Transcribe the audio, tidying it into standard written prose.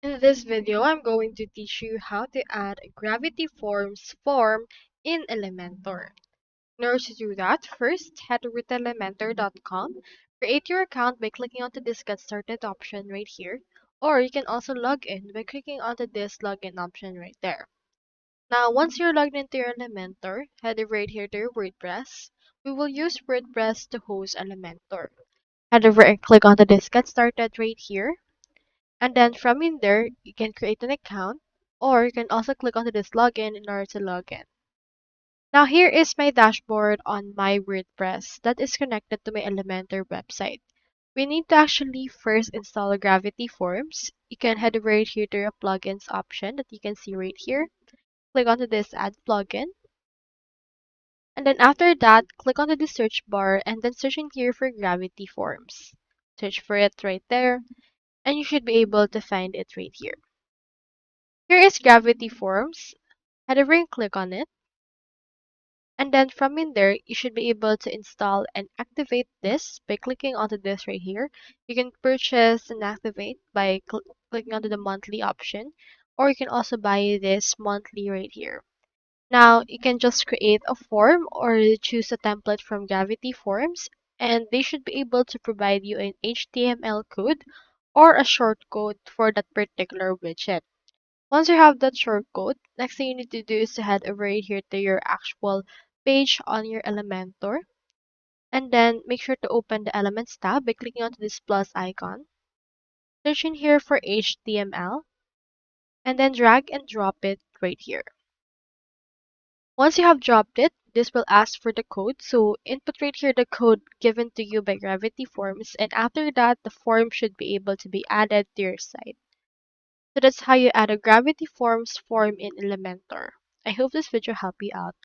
In this video, I'm going to teach you how to add a Gravity Forms form in Elementor. In order to do that, first head over to elementor.com, create your account by clicking onto this Get Started option right here, or you can also log in by clicking onto this Login option right there. Now, once you're logged into your Elementor, head over right here to your WordPress. We will use WordPress to host Elementor. Head over and click onto this Get Started right here. And then from in there, you can create an account or you can also click onto this login in order to log in. Now here is my dashboard on my WordPress that is connected to my Elementor website. We need to actually first install Gravity Forms. You can head over right here to your plugins option that you can see right here. Click onto this add plugin. And then after that, click onto the search bar and then search in here for Gravity Forms. Search for it right there and you should be able to find it right here. Here is Gravity Forms. Head over and click on it. And then from in there, you should be able to install and activate this by clicking onto this right here. You can purchase and activate by clicking onto the monthly option, or you can also buy this monthly right here. Now, you can just create a form or choose a template from Gravity Forms, and they should be able to provide you an HTML code or a shortcode for that particular widget. Once you have that shortcode, next thing you need to do is to head over here to your actual page on your Elementor. And then make sure to open the Elements tab by clicking onto this plus icon. Search in here for HTML and then drag and drop it right here. Once you have dropped it, this will ask for the code. So input right here the code given to you by Gravity Forms, and after that, the form should be able to be added to your site. So that's how you add a Gravity Forms form in Elementor. I hope this video helped you out.